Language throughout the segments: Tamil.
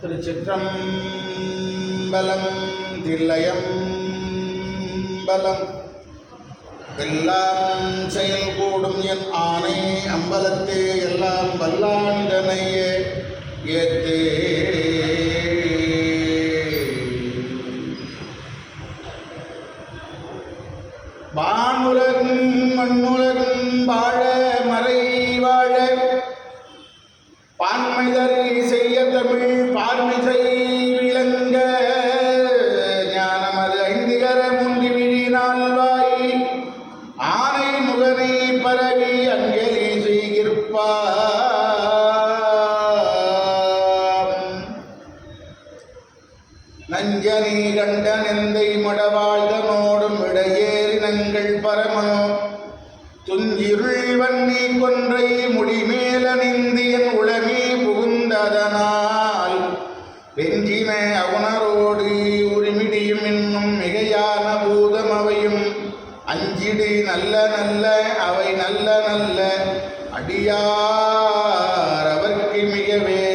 திருச்சிற்றம்பலம் தில்லையம்பலம் எல்லாம் செயல் கூடும் என் ஆணை அம்பலத்தே எல்லாம் வல்லாண்டனையே ஏத்தே வானுலகும் மண்ணுலகும் வாழ மறை வாழ பான்மைதர் செய்ய தமிழ் பார்மிசை விளங்க ஞானமது ஐந்திகர முந்தி விழினால்வாய் ஆனை முகனை பரவி அஞ்சலி செய்கிற்பாம் நஞ்சனி கண்ட நெந்தை மடவாழ்தனோடும் இடையேறினங்கள் பரமனோ துஞ்சிருள் வன்னி கொன்றை முடிமேல நிந்தியன் உளமே புகுந்ததனால் வெஞ்சின அவுணரோடு உரிமிடியும் இன்னும் மிகையான பூதமவையும் அஞ்சிடு நல்ல நல்ல அவை நல்ல நல்ல அடியார் அவர்க்கு மிகவே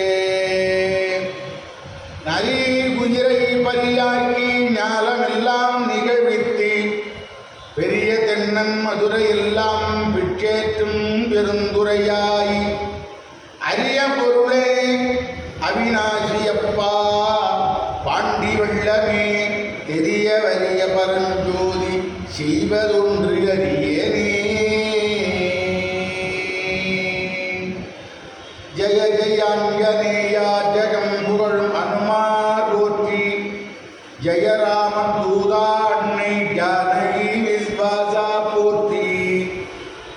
நரி குதிரை பரியாக்கி ஞாலமெல்லாம் நிகழ்வித்து பெரிய தென்னன் மதுரை எல்லாம் பிச்சேற்றும் பெருந்துரையாய் அரிய பொருளே அவிநாசியப்பா பாண்டி வெள்ளமே தெரிய வரிய பரஞ்சோதி செய்வதொன்று அறியேனே ஜெய ஜெயாஞ்சனேயா ஜெகம் புகழும் அனுமார் போற்றி ஜெயராமன் தூதா அன்னை ஜானகி விஸ்வாசா போற்றி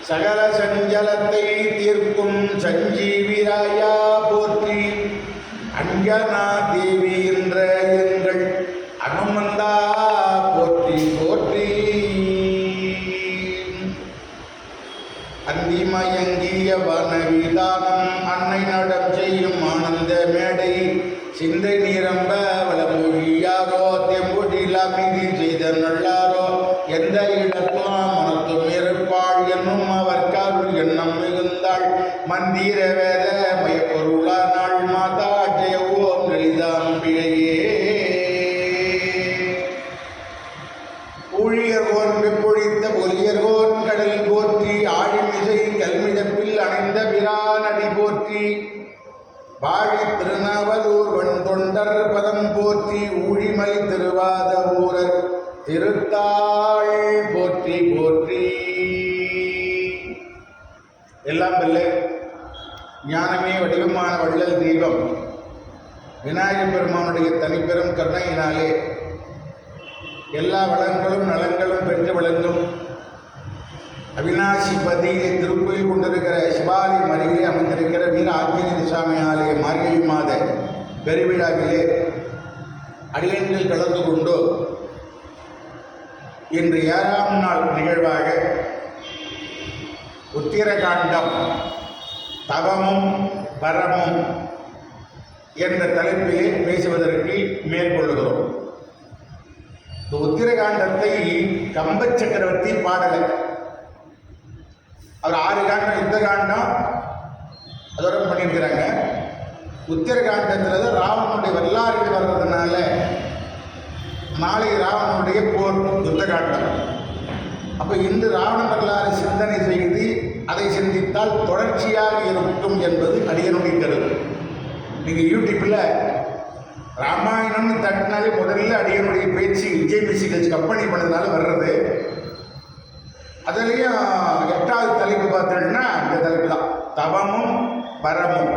சகல சஞ்சலத்தை தீர்க்கும் சஞ்சீவிராயா போற்றி அஞ்சனா தேவி என்ற எங்கள் அனுமந்தா போற்றி போற்றி அந்திமயங்கிய வனவிதானம் அன்னை நடம் செய்யும் ஆனந்த மேடை சிந்தை நிரம்ப வளமொழியாரோ தெம்பொழில் அமைதி செய்த நல்லாரோ எந்த இடத்தும் மனத்தும் இருப்பாள் என்னும் அவர் காருள் எண்ணம் மிகுந்தாள் மந்திர வேத மயப்பொருளானாள் மாதா ஜெய ஓம் லலிதாம்பிகையே ஊழியர்கோன் வெப்பொழித்த பொலியர்கோன் கடல் போற்றி ஆழிமிசை கல்மிழப்பில் அணைந்த பிரானடி போற்றி வாழி திருநாவலூர் வண்தொண்டர் பதம் போற்றி ஊழிமலை திருவாத ஊரர் திருத்தாள் போற்றி போற்றி. எல்லாம் வல்ல ஞானமே வடிவமான வள்ளல் தெய்வம் விநாயகப் பெருமானுடைய தனிப்பெரும் கருணையினாலே எல்லா வளங்களும் நலங்களும் பெற்று விளங்கும் அவிநாசி பதியிலே திருக்கோயில் கொண்டிருக்கிற சிவாலயம் அருகிலே அமைந்திருக்கிற வீர ஆஞ்சநேய சுவாமி ஆலய மார்கழி மாத பெருவிழாவிலே அடியன்கள் கலந்து கொண்டு இன்று 7ஆம் நாள் நிகழ்வாக உத்திரகாண்டம் தவமும் பரமும் என்ற தலைப்பிலே பேசுவதற்கு மேற்கொள்கிறோம். இந்த உத்திரகாண்டத்தை கம்ப சக்கரவர்த்தி பாடலை அவர் 6 காண்டம் யுத்த காண்டம் அதோட பண்ணியிருக்கிறாங்க. உத்திரகாண்டத்தில் தான் ராவணனுடைய வரலாறுகள் வர்றதுனால நாளை ராவணனுடைய போர் யுத்த காண்டம். அப்போ இன்று ராவண வரலாறு சிந்தனை செய்து அதை சிந்தித்தால் தொடர்ச்சியாக இருக்கும் என்பது அடியனுடைய கருத்து. நீங்கள் யூடியூப்பில் ராமாயணம்னு தட்டினாலே முதல்ல அடியனுடைய பேச்சு விஜய் மியூசிக் கம்பெனி பண்ணதுனால வர்றது. அதுலேயும் 8வது தலைப்பு பார்த்தீங்கன்னா இந்த தலைப்பு தான், தவமும் பரமும்.